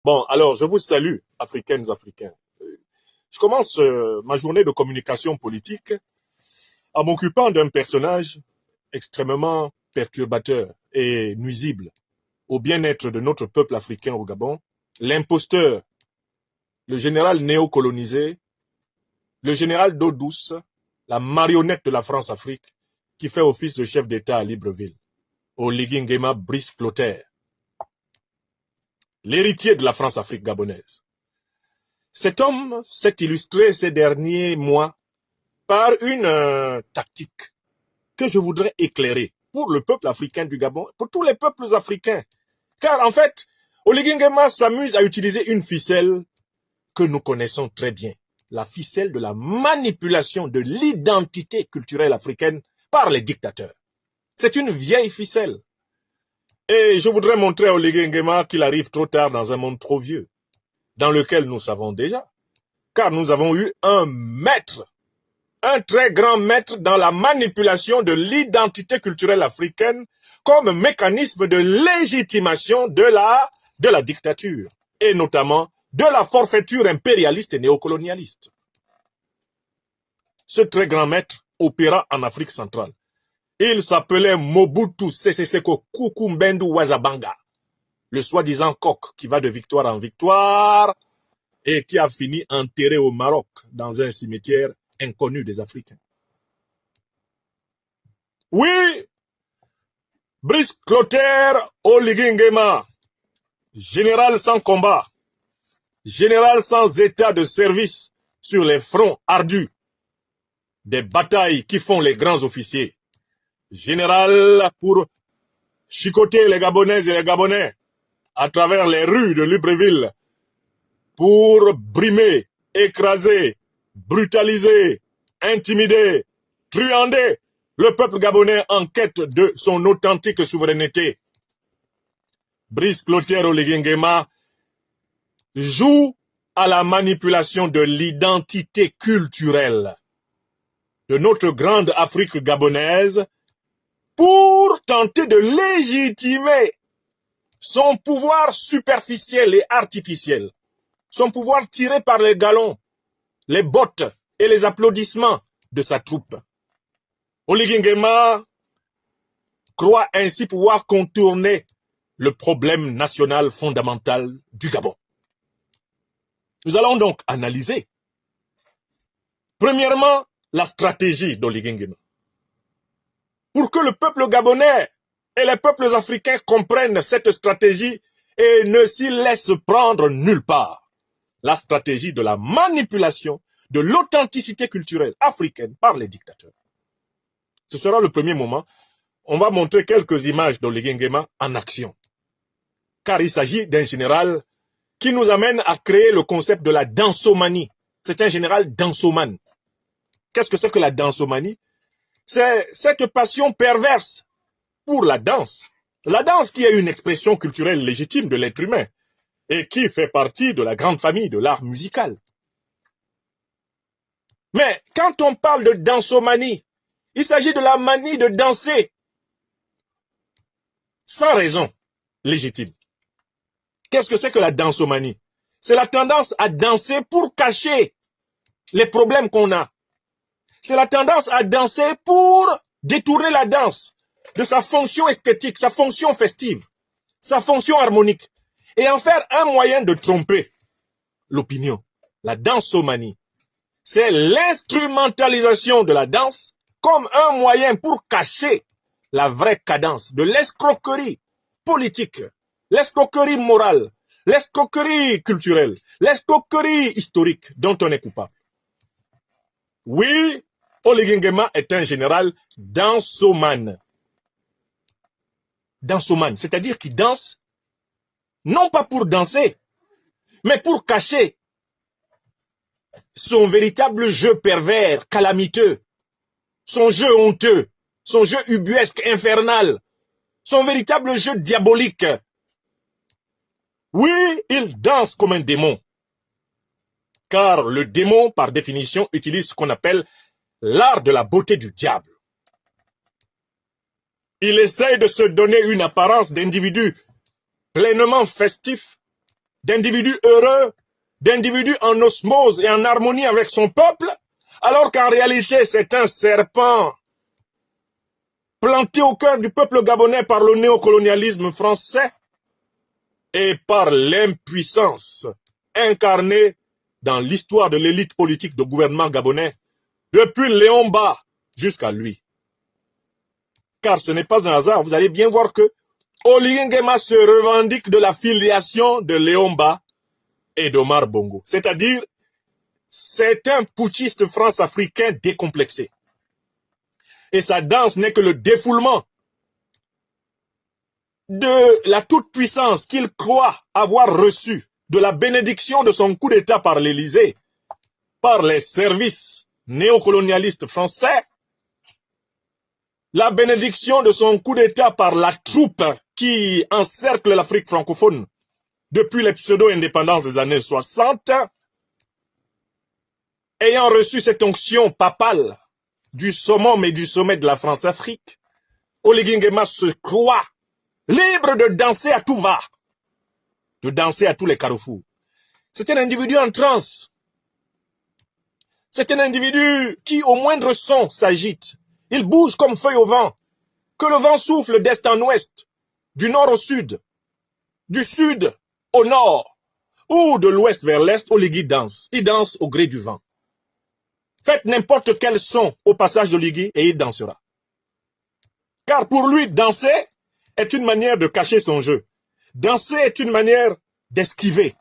Bon, alors, je vous salue, Africaines, Africains. Je commence ma journée de communication politique en m'occupant d'un personnage extrêmement perturbateur et nuisible au bien-être de notre peuple africain au Gabon, l'imposteur, le général néocolonisé, le général d'eau douce, la marionnette de la France-Afrique, qui fait office de chef d'État à Libreville, Oligui Nguema Brice Clotaire, l'héritier de la France-Afrique gabonaise. Cet homme s'est illustré ces derniers mois par une tactique que je voudrais éclairer pour le peuple africain du Gabon, pour tous les peuples africains. Car en fait, Oligui Nguema s'amuse à utiliser une ficelle que nous connaissons très bien. La ficelle de la manipulation de l'identité culturelle africaine par les dictateurs. C'est une vieille ficelle. Et je voudrais montrer à Oligui Nguema qu'il arrive trop tard dans un monde trop vieux, dans lequel nous savons déjà, car nous avons eu un maître, un très grand maître dans la manipulation de l'identité culturelle africaine comme mécanisme de légitimation de la dictature, et notamment de la forfaiture impérialiste et néocolonialiste. Ce très grand maître opéra en Afrique centrale. Il s'appelait Mobutu Sese Seko Kuku Mbendu Wazabanga, le soi-disant coq qui va de victoire en victoire et qui a fini enterré au Maroc dans un cimetière inconnu des Africains. Oui, Brice Clotaire Oligui Nguema, général sans combat, général sans état de service sur les fronts ardus des batailles qui font les grands officiers, général pour chicoter les Gabonaises et les Gabonais à travers les rues de Libreville, pour brimer, écraser, brutaliser, intimider, truander le peuple gabonais en quête de son authentique souveraineté. Brice Clotaire Oligui Nguema joue à la manipulation de l'identité culturelle de notre grande Afrique gabonaise pour tenter de légitimer son pouvoir superficiel et artificiel, son pouvoir tiré par les galons, les bottes et les applaudissements de sa troupe. Oligui Nguema croit ainsi pouvoir contourner le problème national fondamental du Gabon. Nous allons donc analyser, premièrement, la stratégie d'Oligui Nguema. Pour que le peuple gabonais et les peuples africains comprennent cette stratégie et ne s'y laissent prendre nulle part. La stratégie de la manipulation de l'authenticité culturelle africaine par les dictateurs. Ce sera le premier moment. On va montrer quelques images d'Oligui Nguema en action. Car il s'agit d'un général qui nous amène à créer le concept de la dansomanie. C'est un général dansomane. Qu'est-ce que c'est que la dansomanie? C'est cette passion perverse pour la danse. La danse qui est une expression culturelle légitime de l'être humain et qui fait partie de la grande famille de l'art musical. Mais quand on parle de dansomanie, il s'agit de la manie de danser sans raison légitime. Qu'est-ce que c'est que la dansomanie? C'est la tendance à danser pour cacher les problèmes qu'on a. C'est la tendance à danser pour détourner la danse de sa fonction esthétique, sa fonction festive, sa fonction harmonique, et en faire un moyen de tromper l'opinion. La dansomanie, c'est l'instrumentalisation de la danse comme un moyen pour cacher la vraie cadence de l'escroquerie politique, l'escroquerie morale, l'escroquerie culturelle, l'escroquerie historique dont on est coupable. Oui, Oligui Nguema est un général dansomane. Dansomane, c'est-à-dire qu'il danse non pas pour danser, mais pour cacher son véritable jeu pervers, calamiteux, son jeu honteux, son jeu ubuesque, infernal, son véritable jeu diabolique. Oui, il danse comme un démon. Car le démon, par définition, utilise ce qu'on appelle l'art de la beauté du diable. Il essaye de se donner une apparence d'individu pleinement festif, d'individu heureux, d'individu en osmose et en harmonie avec son peuple, alors qu'en réalité c'est un serpent planté au cœur du peuple gabonais par le néocolonialisme français et par l'impuissance incarnée dans l'histoire de l'élite politique de gouvernement gabonais, depuis Léon Mba jusqu'à lui. Car ce n'est pas un hasard, vous allez bien voir que Oligui Nguema se revendique de la filiation de Léon Mba et d'Omar Bongo. C'est-à-dire, c'est un putschiste france-africain décomplexé. Et sa danse n'est que le défoulement de la toute-puissance qu'il croit avoir reçue, de la bénédiction de son coup d'État par l'Élysée, par les services néocolonialistes français, la bénédiction de son coup d'État par la troupe qui encercle l'Afrique francophone depuis les pseudo-indépendances des années 60, ayant reçu cette onction papale du summum et du sommet de la France-Afrique, Oligui Nguema se croit libre de danser à tout va, de danser à tous les carrefours. C'est un individu en transe. C'est un individu qui, au moindre son, s'agite. Il bouge comme feuille au vent. Que le vent souffle d'est en ouest, du nord au sud, du sud au nord, ou de l'ouest vers l'est, Oligui danse. Il danse au gré du vent. Faites n'importe quel son au passage d'Oligui et il dansera. Car pour lui, danser est une manière de cacher son jeu. Danser est une manière d'esquiver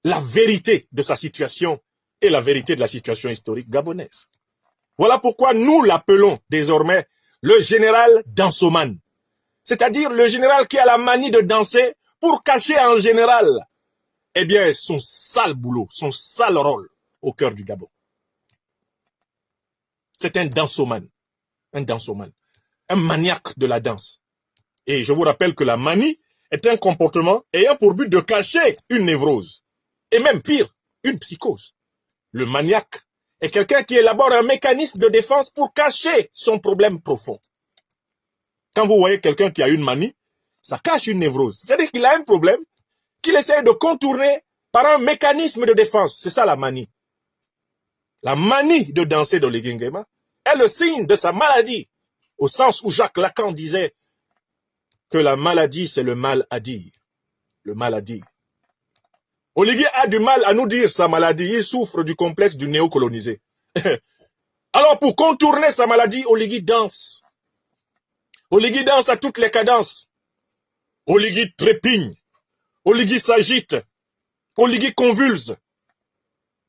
la vérité de sa situation et la vérité de la situation historique gabonaise. Voilà pourquoi nous l'appelons désormais le général dansoman. C'est-à-dire le général qui a la manie de danser pour cacher en général, eh bien, son sale boulot, son sale rôle au cœur du Gabon. C'est un dansoman, un maniaque de la danse. Et je vous rappelle que la manie est un comportement ayant pour but de cacher une névrose. Et même pire, une psychose. Le maniaque est quelqu'un qui élabore un mécanisme de défense pour cacher son problème profond. Quand vous voyez quelqu'un qui a une manie, ça cache une névrose. C'est-à-dire qu'il a un problème qu'il essaie de contourner par un mécanisme de défense. C'est ça la manie. La manie de danser d'Oligui Nguema est le signe de sa maladie, au sens où Jacques Lacan disait que la maladie, c'est le mal à dire. Le mal à dire. Oligui a du mal à nous dire sa maladie. Il souffre du complexe du néocolonisé. Alors, pour contourner sa maladie, Oligui danse. Oligui danse à toutes les cadences. Oligui trépigne. Oligui s'agite. Oligui convulse.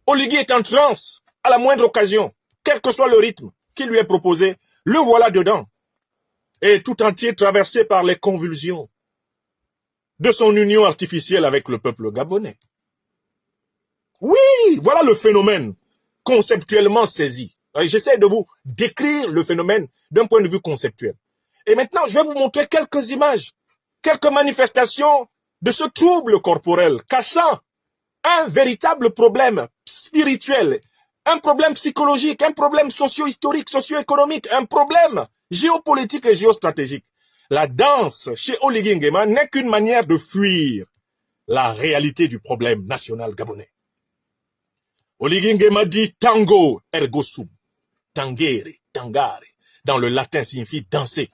Oligui est en transe à la moindre occasion. Quel que soit le rythme qui lui est proposé, le voilà dedans. Et tout entier traversé par les convulsions de son union artificielle avec le peuple gabonais. Oui, voilà le phénomène conceptuellement saisi. J'essaie de vous décrire le phénomène d'un point de vue conceptuel. Et maintenant, je vais vous montrer quelques images, quelques manifestations de ce trouble corporel cachant un véritable problème spirituel, un problème psychologique, un problème socio-historique, socio-économique, un problème géopolitique et géostratégique. La danse chez Oligui Nguema n'est qu'une manière de fuir la réalité du problème national gabonais. Oligui Nguema dit tango ergo sum, tangere, tangare, dans le latin signifie danser.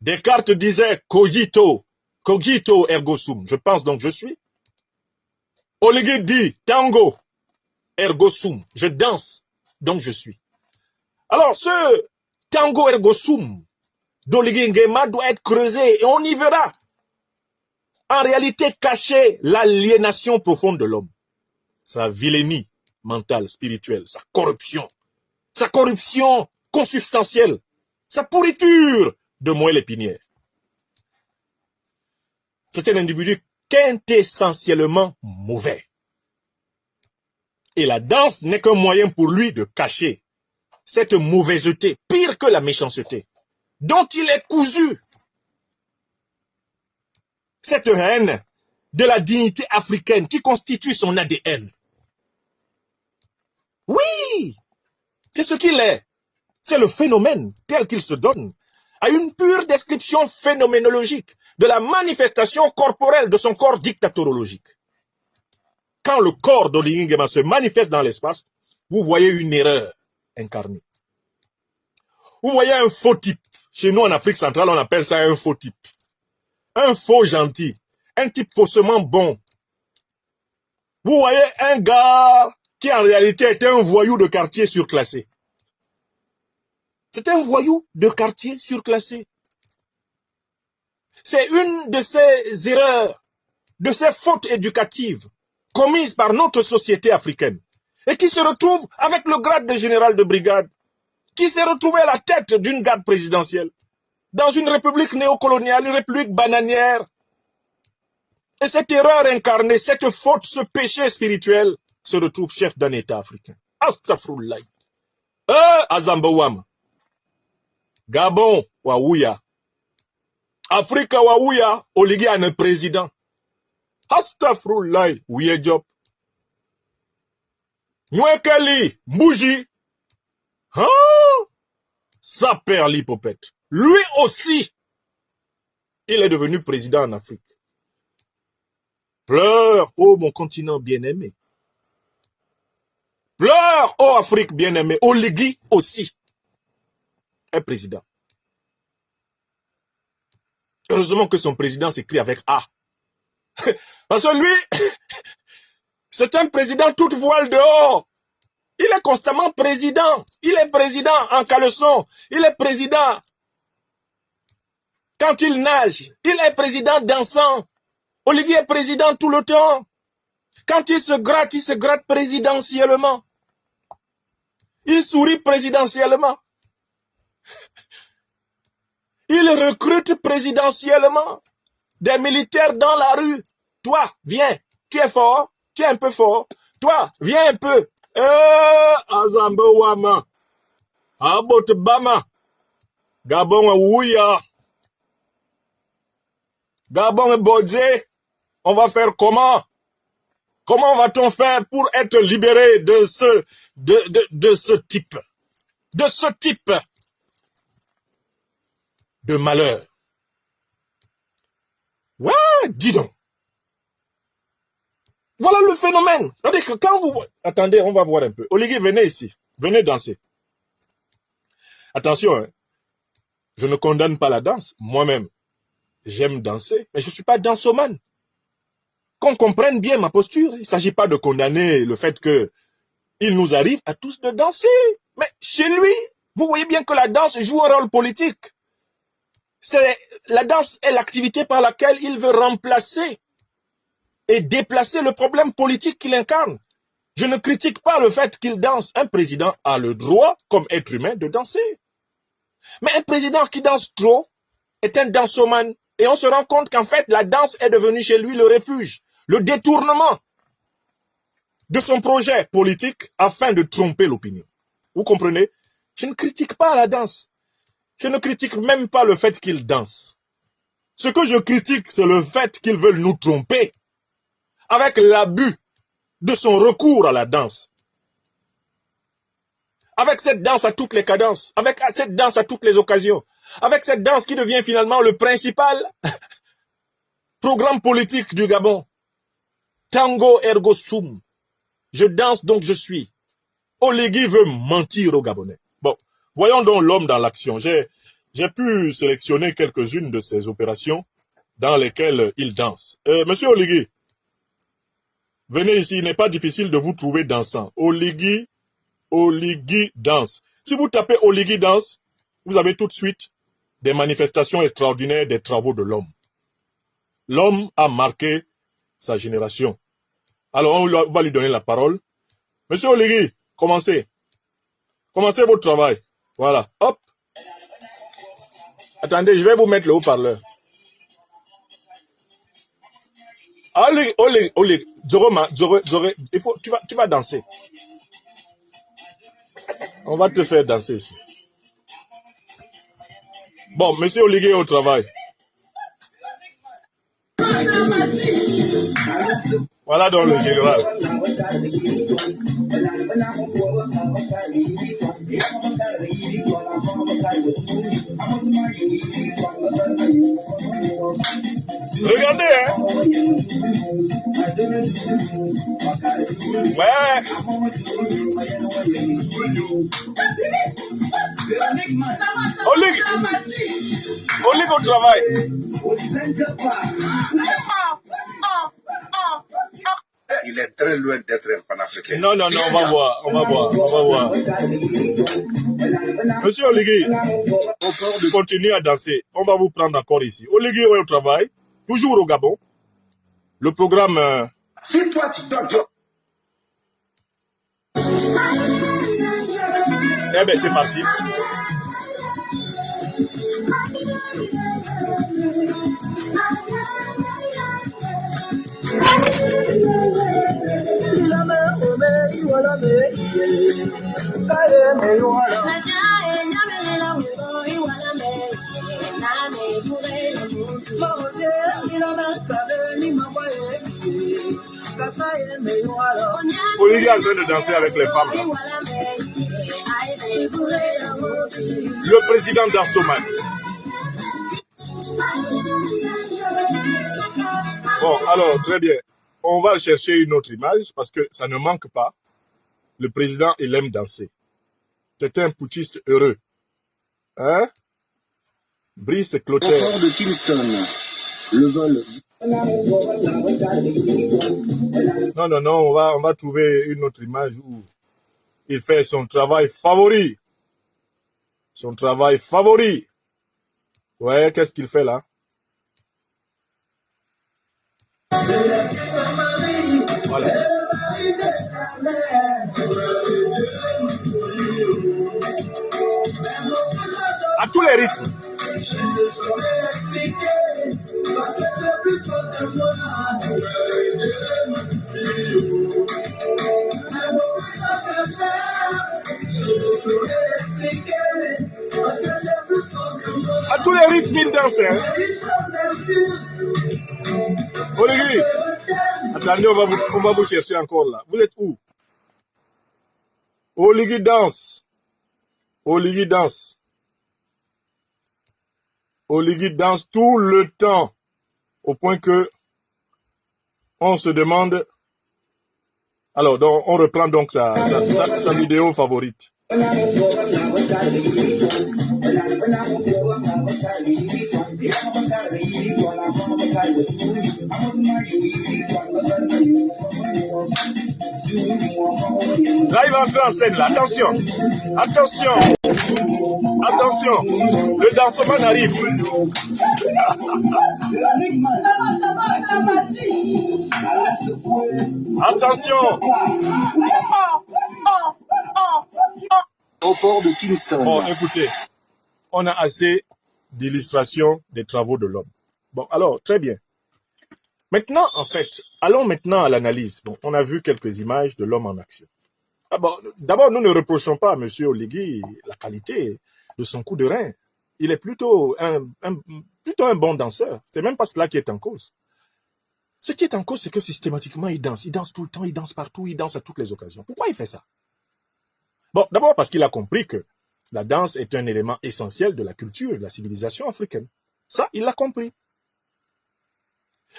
Descartes disait cogito, cogito ergo sum, je pense donc je suis. Oligui dit tango ergo sum, je danse donc je suis. Alors ce tango ergo sum d'Oligui Nguema doit être creusé et on y verra en réalité cacher l'aliénation profonde de l'homme, sa vilainie mentale, spirituelle, sa corruption consubstantielle, sa pourriture de moelle épinière. C'est un individu quintessentiellement mauvais. Et la danse n'est qu'un moyen pour lui de cacher cette mauvaiseté, pire que la méchanceté, dont il est cousu. Cette haine de la dignité africaine qui constitue son ADN. Oui, c'est ce qu'il est. C'est le phénomène tel qu'il se donne à une pure description phénoménologique de la manifestation corporelle de son corps dictatorologique. Quand le corps d'Oligui Nguema se manifeste dans l'espace, vous voyez une erreur incarnée. Vous voyez un faux type. Chez nous, en Afrique centrale, on appelle ça un faux type. Un faux gentil. Un type faussement bon. Vous voyez un gars qui, en réalité, était un voyou de quartier surclassé. C'est un voyou de quartier surclassé. C'est une de ces erreurs, de ces fautes éducatives commises par notre société africaine et qui se retrouve avec le grade de général de brigade, qui s'est retrouvé à la tête d'une garde présidentielle dans une république néocoloniale, une république bananière. Et cette erreur incarnée, cette faute, ce péché spirituel se retrouve chef d'un État africain. Astaghfirullah. Azambawama. Gabon, Waouya. Afrique, Waouya, Oligui a un président. Astaghfirullah, Ouye Job. Nwekeli, Mbouji. Hein? Ça perd l'hypopète. Lui aussi, il est devenu président en Afrique. Pleure, ô mon continent bien-aimé. Pleure, ô Afrique bien-aimée. Oligui aussi est président. Heureusement que son président s'écrit avec A. Parce que lui, c'est un président toute voile dehors. Il est constamment président. Il est président en caleçon. Il est président quand il nage. Il est président dansant. Oligui est président tout le temps. Quand il se gratte présidentiellement. Il sourit présidentiellement. Il recrute présidentiellement des militaires dans la rue. Toi, viens, tu es fort, tu es un peu fort. Toi, viens un peu. Azambawama. Abotbama. Gabon Ouya. Gabon Bodje. On va faire comment? Comment va-t-on faire pour être libéré de ce type? De ce type de malheur. Ouais, dis donc. Voilà le phénomène. C'est-à-dire que quand vous... Attendez, on va voir un peu. Oligui, venez ici. Venez danser. Attention, hein. Je ne condamne pas la danse. Moi-même, j'aime danser, mais je ne suis pas dansomane. Qu'on comprenne bien ma posture. Il ne s'agit pas de condamner le fait que il nous arrive à tous de danser. Mais chez lui, vous voyez bien que la danse joue un rôle politique. La danse est l'activité par laquelle il veut remplacer et déplacer le problème politique qu'il incarne. Je ne critique pas le fait qu'il danse. Un président a le droit, comme être humain, de danser. Mais un président qui danse trop est un dansomane. Et on se rend compte qu'en fait, la danse est devenue chez lui le refuge, le détournement de son projet politique afin de tromper l'opinion. Vous comprenez? Je ne critique pas la danse. Je ne critique même pas le fait qu'il danse. Ce que je critique, c'est le fait qu'ils veulent nous tromper avec l'abus de son recours à la danse. Avec cette danse à toutes les cadences, avec cette danse à toutes les occasions, avec cette danse qui devient finalement le principal programme politique du Gabon. Tango ergo sum. Je danse donc je suis. Oligui veut mentir aux Gabonais. Bon, voyons donc l'homme dans l'action. J'ai pu sélectionner quelques-unes de ces opérations dans lesquelles il danse. Monsieur Oligui, venez ici, il n'est pas difficile de vous trouver dansant. Oligui danse. Si vous tapez Oligui danse, vous avez tout de suite des manifestations extraordinaires des travaux de l'homme. L'homme a marqué sa génération. Alors on va lui donner la parole. Monsieur Oligui, commencez. Commencez votre travail. Voilà. Hop. Attendez, je vais vous mettre le haut-parleur. Oligui, tu vas danser. On va te faire danser ici. Bon, monsieur Oligui est au travail. Voilà donc le général. Regardez, hein. Ouais. On ligue au travail. Il est très loin d'être un panafricain. Non, on va voir. Monsieur Oligui, continuez à danser. On va vous prendre encore ici. Oligui est au travail, toujours au Gabon. Le programme... Si toi tu donnes... Eh bien, c'est parti. Olivier est en train de danser avec les femmes. Là. Le président d'Assoman. Bon, alors, très bien. On va chercher une autre image parce que ça ne manque pas. Le président, il aime danser. C'est un putschiste heureux. Hein? Brice Clotaire. Au port de Kingston, le vol. Non, on va trouver une autre image où il fait son travail favori. Son travail favori. Ouais, qu'est-ce qu'il fait là? Voilà. À tous les rythmes. À tous les rythmes, il danse. Hein? Oligui, attendez, on va vous chercher encore là. Vous êtes où? Oligui danse. Oligui danse. Oligui danse tout le temps. Au point que on se demande... Alors, donc, on reprend donc sa vidéo favorite. Là, il va entrer en scène, là. Attention. Attention. Attention. Le dansement arrive. Attention. Au port de Kingston. Bon, écoutez. On a assez d'illustrations des travaux de l'homme. Bon, alors, très bien. Maintenant, en fait, allons maintenant à l'analyse. Bon, on a vu quelques images de l'homme en action. Ah bon, d'abord, nous ne reprochons pas à M. Oligui la qualité de son coup de rein. Il est plutôt un bon danseur. C'est même pas cela qui est en cause. Ce qui est en cause, c'est que systématiquement, il danse. Il danse tout le temps, il danse partout, il danse à toutes les occasions. Pourquoi il fait ça? Bon, d'abord parce qu'il a compris que la danse est un élément essentiel de la culture et de la civilisation africaine. Ça, il l'a compris.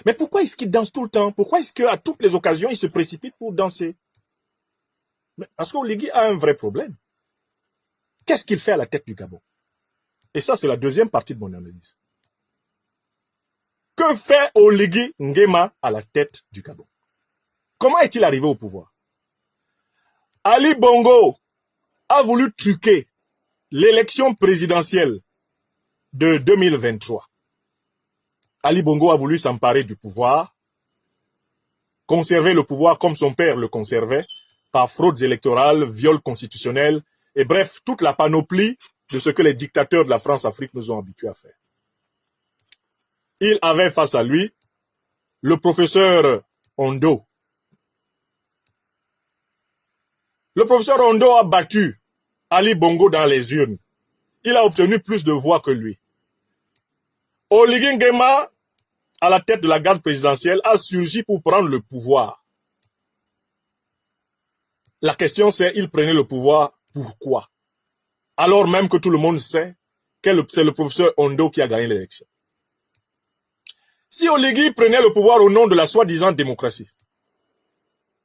Mais pourquoi est-ce qu'il danse tout le temps? Pourquoi est-ce qu'à toutes les occasions, il se précipite pour danser? Parce qu'Oligui a un vrai problème. Qu'est-ce qu'il fait à la tête du Gabon? Et ça, c'est la deuxième partie de mon analyse. Que fait Oligui Nguema à la tête du Gabon? Comment est-il arrivé au pouvoir? Ali Bongo a voulu truquer l'élection présidentielle de 2023. Ali Bongo a voulu s'emparer du pouvoir, conserver le pouvoir comme son père le conservait, par fraudes électorales, viols constitutionnels, et bref, toute la panoplie de ce que les dictateurs de la France-Afrique nous ont habitués à faire. Il avait face à lui le professeur Ondo. Le professeur Ondo a battu Ali Bongo dans les urnes. Il a obtenu plus de voix que lui. Oligui Nguema, à la tête de la garde présidentielle, a surgi pour prendre le pouvoir. La question c'est, il prenait le pouvoir pourquoi? Alors même que tout le monde sait c'est le professeur Ondo qui a gagné l'élection. Si Oligui prenait le pouvoir au nom de la soi-disant démocratie,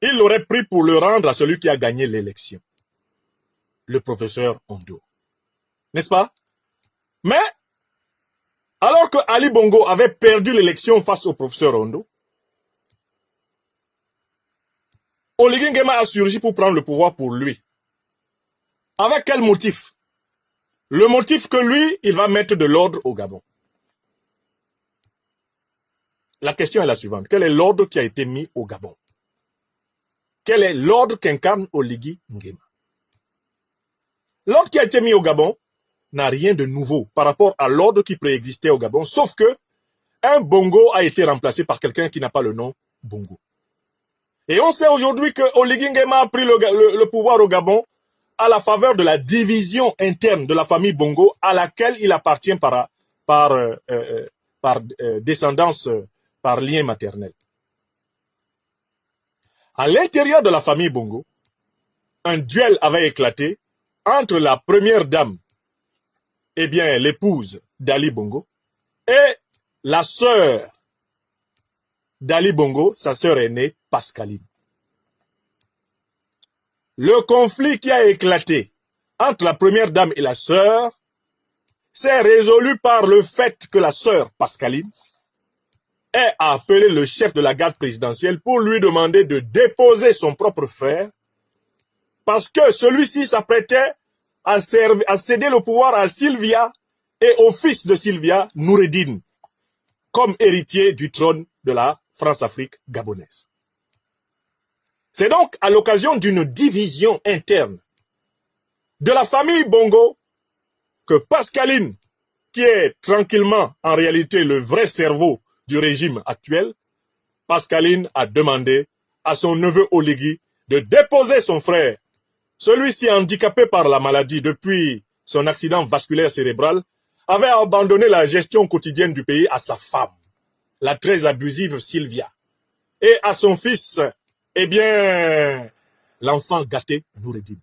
il l'aurait pris pour le rendre à celui qui a gagné l'élection, le professeur Ondo. N'est-ce pas? Mais, alors que Ali Bongo avait perdu l'élection face au professeur Ondo, Oligui Nguema a surgi pour prendre le pouvoir pour lui. Avec quel motif? Le motif que lui, il va mettre de l'ordre au Gabon. La question est la suivante. Quel est l'ordre qui a été mis au Gabon? Quel est l'ordre qu'incarne Oligui Nguema? L'ordre qui a été mis au Gabon n'a rien de nouveau par rapport à l'ordre qui préexistait au Gabon, sauf que un Bongo a été remplacé par quelqu'un qui n'a pas le nom Bongo. Et on sait aujourd'hui que Oligui Nguema a pris le pouvoir au Gabon à la faveur de la division interne de la famille Bongo à laquelle il appartient par descendance, par lien maternel. À l'intérieur de la famille Bongo, un duel avait éclaté entre la première dame, eh bien l'épouse d'Ali Bongo, et la sœur d'Ali Bongo, sa sœur aînée, Pascaline. Le conflit qui a éclaté entre la première dame et la sœur s'est résolu par le fait que la sœur Pascaline ait appelé le chef de la garde présidentielle pour lui demander de déposer son propre frère parce que celui-ci s'apprêtait à céder le pouvoir à Sylvia et au fils de Sylvia, Noureddine, comme héritier du trône de la France-Afrique gabonaise. C'est donc à l'occasion d'une division interne de la famille Bongo que Pascaline, qui est tranquillement en réalité le vrai cerveau du régime actuel, Pascaline a demandé à son neveu Oligui de déposer son frère. Celui-ci handicapé par la maladie depuis son accident vasculaire cérébral avait abandonné la gestion quotidienne du pays à sa femme, la très abusive Sylvia, et à son fils, eh bien, l'enfant gâté Noureddine.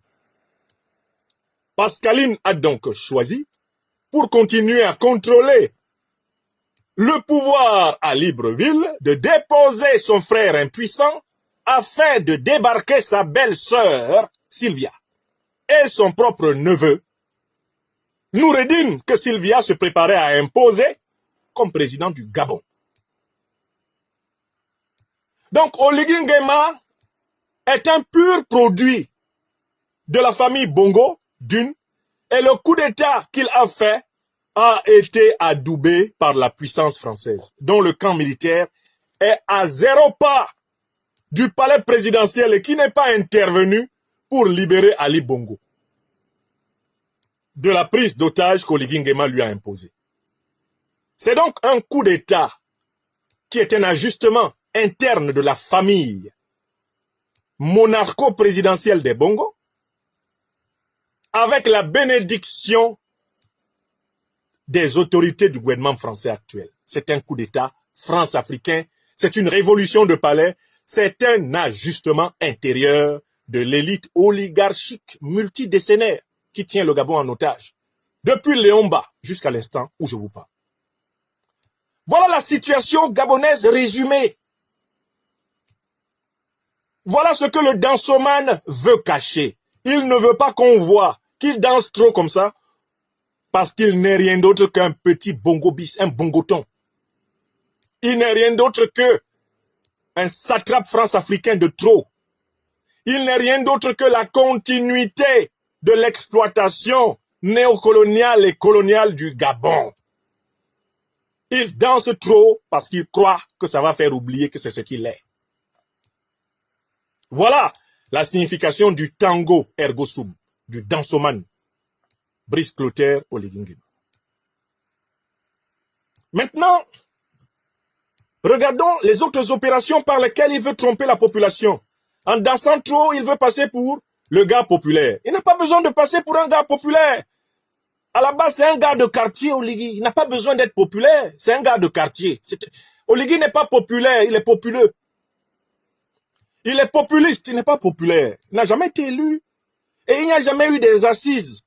Pascaline a donc choisi, pour continuer à contrôler le pouvoir à Libreville, de déposer son frère impuissant afin de débarquer sa belle-sœur, Sylvia, et son propre neveu, Noureddine, que Sylvia se préparait à imposer comme président du Gabon. Donc, Oligui Nguema est un pur produit de la famille Bongo, d'une, et le coup d'État qu'il a fait a été adoubé par la puissance française, dont le camp militaire est à 0 pas du palais présidentiel et qui n'est pas intervenu pour libérer Ali Bongo de la prise d'otage qu'Oligui Nguema lui a imposée. C'est donc un coup d'État qui est un ajustement interne de la famille monarcho-présidentielle des Bongo, avec la bénédiction des autorités du gouvernement français actuel. C'est un coup d'État france-africain, c'est une révolution de palais, c'est un ajustement intérieur de l'élite oligarchique multidécennaire qui tient le Gabon en otage, depuis Léomba jusqu'à l'instant où je vous parle. Voilà la situation gabonaise résumée. Voilà ce que le dansoman veut cacher. Il ne veut pas qu'on voit qu'il danse trop comme ça parce qu'il n'est rien d'autre qu'un petit bongo bis, un bongoton. Il n'est rien d'autre que un satrape france-africain de trop. Il n'est rien d'autre que la continuité de l'exploitation néocoloniale et coloniale du Gabon. Il danse trop parce qu'il croit que ça va faire oublier que c'est ce qu'il est. Voilà la signification du tango ergo sum, du dansoman, Brice Clotaire Oligui Nguema. Maintenant, regardons les autres opérations par lesquelles il veut tromper la population. En dansant trop, il veut passer pour le gars populaire. Il n'a pas besoin de passer pour un gars populaire. À la base, c'est un gars de quartier, Oligui. Il n'a pas besoin d'être populaire. C'est un gars de quartier. Oligui n'est pas populaire, il est populeux. Il est populiste, il n'est pas populaire. Il n'a jamais été élu. Et il n'y a jamais eu des assises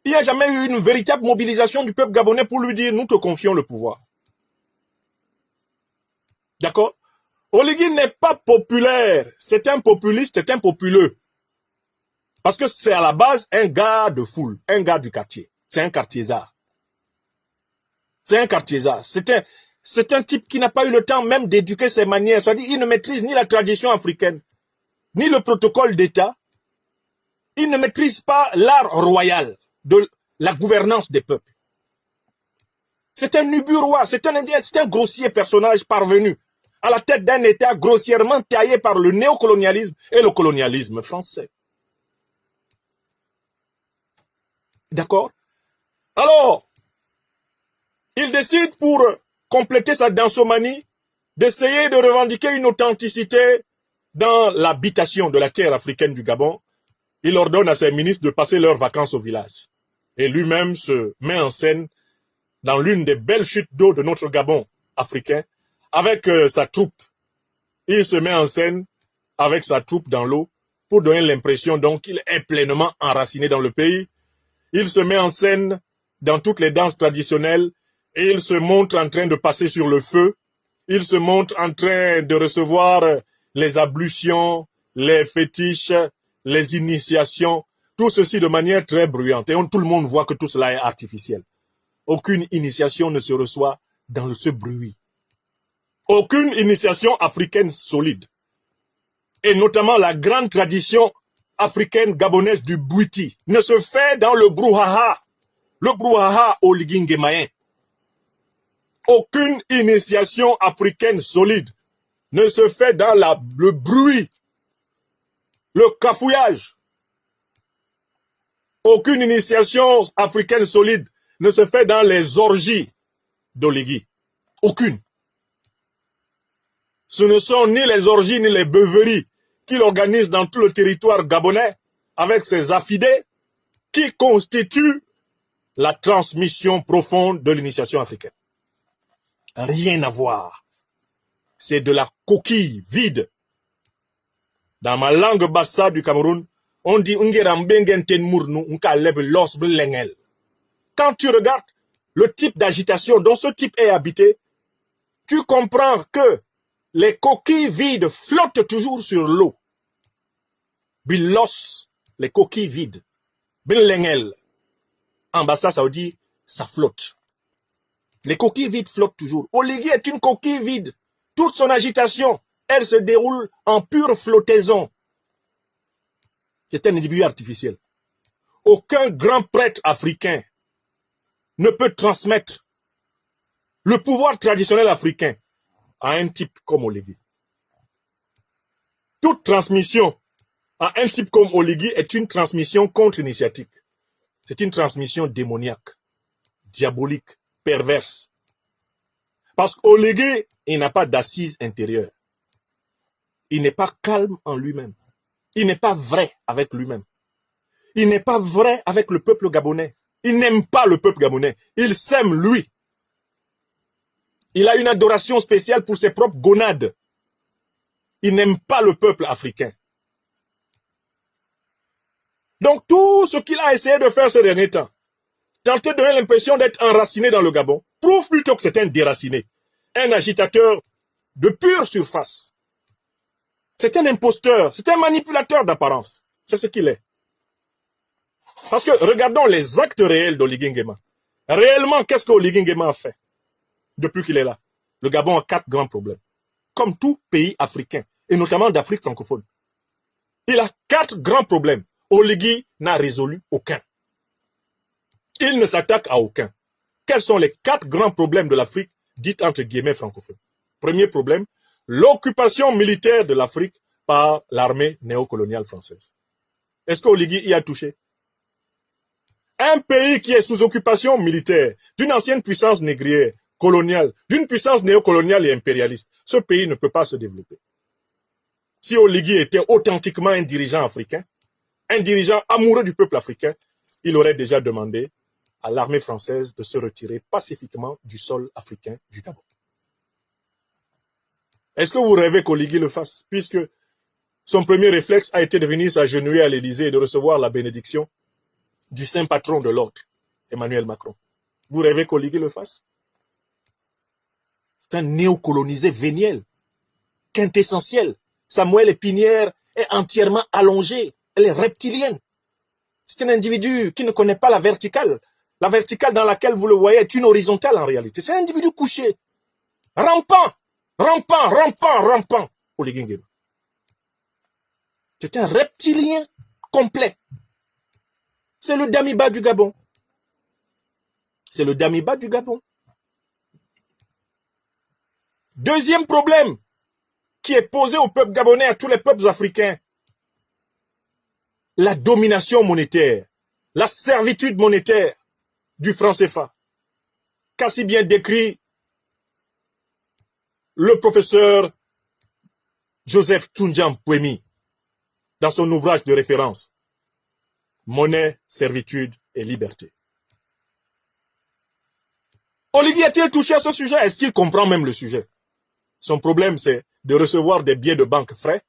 Il n'y a jamais eu une véritable mobilisation du peuple gabonais pour lui dire « nous te confions le pouvoir ». D'accord? Oligui n'est pas populaire, c'est un populiste, c'est un populeux. Parce que c'est à la base un gars de foule, un gars du quartier. C'est un quartier-zard. C'est un quartier-zard. C'est un type qui n'a pas eu le temps même d'éduquer ses manières. C'est-à-dire qu'il ne maîtrise ni la tradition africaine, ni le protocole d'État. Il ne maîtrise pas l'art royal de la gouvernance des peuples. C'est un ubu-roi, c'est un grossier personnage parvenu à la tête d'un État grossièrement taillé par le néocolonialisme et le colonialisme français. D'accord? Alors, il décide pour compléter sa dansomanie d'essayer de revendiquer une authenticité dans l'habitation de la terre africaine du Gabon. Il ordonne à ses ministres de passer leurs vacances au village. Et lui-même se met en scène dans l'une des belles chutes d'eau de notre Gabon africain avec sa troupe. Il se met en scène avec sa troupe dans l'eau pour donner l'impression donc qu'il est pleinement enraciné dans le pays. Il se met en scène dans toutes les danses traditionnelles et il se montre en train de passer sur le feu. Il se montre en train de recevoir les ablutions, les fétiches, les initiations, tout ceci de manière très bruyante. Et tout le monde voit que tout cela est artificiel. Aucune initiation ne se reçoit dans ce bruit. Aucune initiation africaine solide. Et notamment la grande tradition africaine gabonaise du Bouiti ne se fait dans le brouhaha oligui-nguémaen. Aucune initiation africaine solide ne se fait dans le bruit, le cafouillage. Aucune initiation africaine solide ne se fait dans les orgies d'Oligui. Aucune. Ce ne sont ni les orgies ni les beuveries qu'il organise dans tout le territoire gabonais avec ses affidés qui constituent la transmission profonde de l'initiation africaine. Rien à voir. C'est de la coquille vide. Dans ma langue bassa du Cameroun, on dit quand tu regardes le type d'agitation dont ce type est habité, tu comprends que les coquilles vides flottent toujours sur l'eau. Bilos, les coquilles vides. Bilengel. En bassa, ça veut dire ça flotte. Les coquilles vides flottent toujours. Oligui est une coquille vide. Toute son agitation, elle se déroule en pure flottaison. C'est un individu artificiel. Aucun grand prêtre africain ne peut transmettre le pouvoir traditionnel africain à un type comme Oligui. Toute transmission à un type comme Oligui est une transmission contre-initiatique. C'est une transmission démoniaque, diabolique, perverse. Parce qu'Oligui, il n'a pas d'assise intérieure. Il n'est pas calme en lui-même. Il n'est pas vrai avec lui-même. Il n'est pas vrai avec le peuple gabonais. Il n'aime pas le peuple gabonais. Il s'aime lui. Il a une adoration spéciale pour ses propres gonades. Il n'aime pas le peuple africain. Donc tout ce qu'il a essayé de faire ces derniers temps, tenter de donner l'impression d'être enraciné dans le Gabon, prouve plutôt que c'est un déraciné, un agitateur de pure surface. C'est un imposteur, c'est un manipulateur d'apparence. C'est ce qu'il est. Parce que regardons les actes réels d'Oligui Nguema. Réellement, qu'est-ce qu'Oligui Nguema a fait depuis qu'il est là? Le Gabon a 4 grands problèmes. Comme tout pays africain, et notamment d'Afrique francophone. Il a 4 grands problèmes. Oligui n'a résolu aucun. Il ne s'attaque à aucun. Quels sont les 4 grands problèmes de l'Afrique, dite entre guillemets francophone? Premier problème, l'occupation militaire de l'Afrique par l'armée néocoloniale française. Est-ce qu'Oligui y a touché? Un pays qui est sous occupation militaire d'une ancienne puissance négrière, coloniale, d'une puissance néocoloniale et impérialiste, ce pays ne peut pas se développer. Si Oligui était authentiquement un dirigeant africain, un dirigeant amoureux du peuple africain, il aurait déjà demandé à l'armée française de se retirer pacifiquement du sol africain du Gabon. Est-ce que vous rêvez qu'Oligui le fasse, puisque son premier réflexe a été de venir s'agenouiller à l'Élysée et de recevoir la bénédiction du saint patron de l'autre, Emmanuel Macron. Vous rêvez qu'Oligui le fasse? C'est un néocolonisé véniel, quintessentiel. Samuel Épinière est entièrement allongée. Elle est reptilienne. C'est un individu qui ne connaît pas la verticale. La verticale dans laquelle vous le voyez est une horizontale en réalité. C'est un individu couché. Rampant, rampant, rampant, rampant. Oligui Nguema. C'est un reptilien complet. C'est le Damiba du Gabon. C'est le Damiba du Gabon. Deuxième problème qui est posé au peuple gabonais, à tous les peuples africains. La domination monétaire, la servitude monétaire du franc CFA, qu'a si bien décrit le professeur Joseph Tundian Pouemi dans son ouvrage de référence Monnaie, servitude et liberté. Oligui a-t-il touché à ce sujet? Est-ce qu'il comprend même le sujet? Son problème, c'est de recevoir des billets de banque frais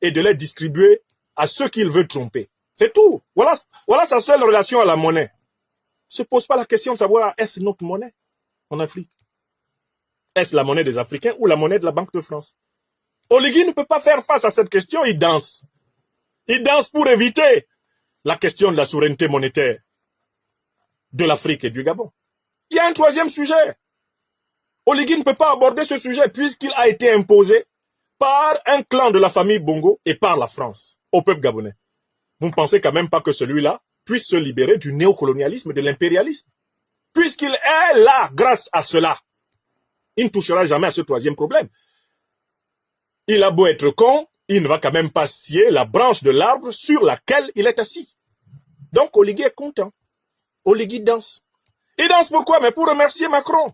et de les distribuer à ceux qu'il veut tromper. C'est tout. Voilà sa seule relation à la monnaie. Ne se pose pas la question de savoir est-ce notre monnaie en Afrique? Est-ce la monnaie des Africains ou la monnaie de la Banque de France? Oligui ne peut pas faire face à cette question, il danse. Il danse pour éviter la question de la souveraineté monétaire de l'Afrique et du Gabon. Il y a un troisième sujet. Oligui ne peut pas aborder ce sujet puisqu'il a été imposé par un clan de la famille Bongo et par la France au peuple gabonais. Vous ne pensez quand même pas que celui-là puisse se libérer du néocolonialisme et de l'impérialisme? Puisqu'il est là grâce à cela, il ne touchera jamais à ce troisième problème. Il a beau être con, il ne va quand même pas scier la branche de l'arbre sur laquelle il est assis. Donc Oligui est content. Oligui danse. Il danse pourquoi? Mais pour remercier Macron.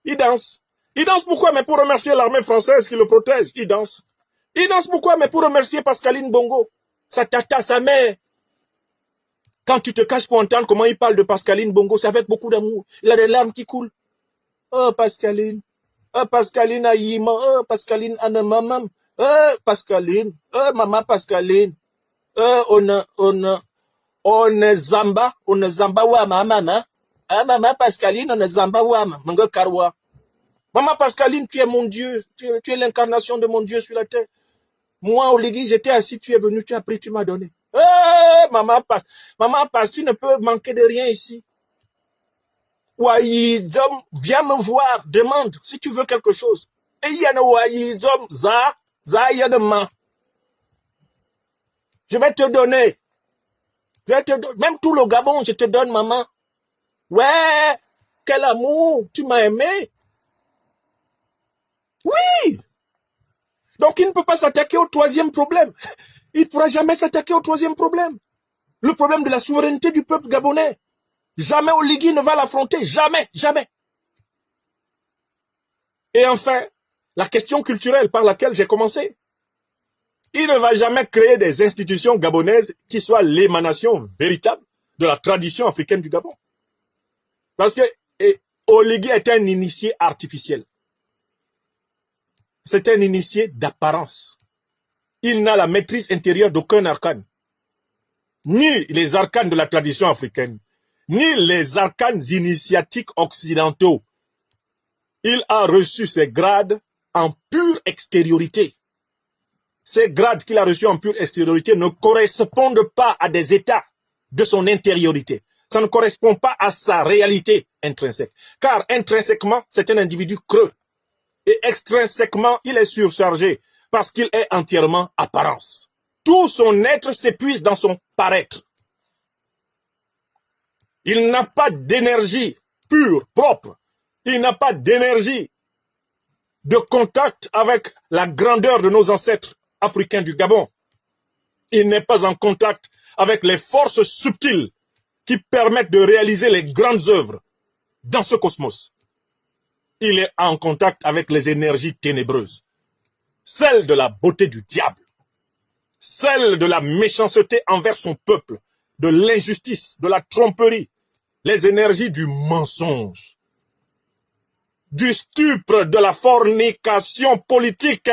Il danse. Il danse pourquoi? Mais pour remercier l'armée française qui le protège. Il danse. Il danse pourquoi? Mais pour remercier Pascaline Bongo, sa tata, sa mère. Quand tu te caches pour entendre comment il parle de Pascaline Bongo, c'est avec beaucoup d'amour. Il a des larmes qui coulent. Oh, Pascaline. Oh, Pascaline Ayima. Oh, Pascaline Anamamam. Oh, Pascaline. Oh, maman Pascaline. Oh, on zamba wa maman. Ah, maman Pascaline, on zamba wa maman karwa. Maman Pascaline, tu es mon Dieu. Tu es l'incarnation de mon Dieu sur la terre. Moi, Oligui, j'étais assis, tu es venu, tu as pris, tu m'as donné. Maman Passe, tu ne peux manquer de rien ici. Wayizom, viens me voir, demande si tu veux quelque chose. Et il y a un Wayizom, Yadema. Je vais te donner. Même tout le Gabon, je te donne, maman. Ouais, quel amour, tu m'as aimé. Oui. Donc il ne peut pas s'attaquer au troisième problème. Il ne pourra jamais s'attaquer au troisième problème. Le problème de la souveraineté du peuple gabonais. Jamais Oligui ne va l'affronter. Jamais, jamais. Et enfin, la question culturelle par laquelle j'ai commencé. Il ne va jamais créer des institutions gabonaises qui soient l'émanation véritable de la tradition africaine du Gabon. Parce que Oligui est un initié artificiel. C'est un initié d'apparence. Il n'a la maîtrise intérieure d'aucun arcane. Ni les arcanes de la tradition africaine, ni les arcanes initiatiques occidentaux. Il a reçu ses grades en pure extériorité. Ces grades qu'il a reçus en pure extériorité ne correspondent pas à des états de son intériorité. Ça ne correspond pas à sa réalité intrinsèque. Car intrinsèquement, c'est un individu creux. Et extrinsèquement, il est surchargé parce qu'il est entièrement apparence. Tout son être s'épuise dans son paraître. Il n'a pas d'énergie pure, propre. Il n'a pas d'énergie de contact avec la grandeur de nos ancêtres africains du Gabon. Il n'est pas en contact avec les forces subtiles qui permettent de réaliser les grandes œuvres dans ce cosmos. Il est en contact avec les énergies ténébreuses, celles de la beauté du diable, celles de la méchanceté envers son peuple, de l'injustice, de la tromperie, les énergies du mensonge, du stupre, de la fornication politique,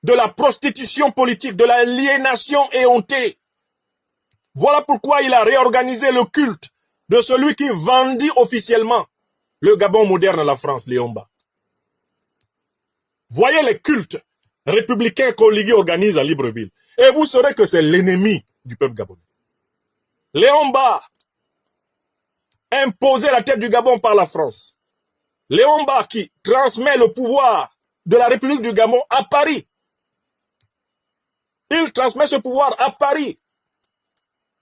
de la prostitution politique, de l'aliénation éhontée. Voilà pourquoi il a réorganisé le culte de celui qui vendit officiellement le Gabon moderne à la France, Léon Mba. Voyez les cultes républicains qu'Oligui organise à Libreville. Et vous saurez que c'est l'ennemi du peuple gabonais. Léon Mba, imposé à la tête du Gabon par la France. Léon Mba qui transmet le pouvoir de la République du Gabon à Paris. Il transmet ce pouvoir à Paris,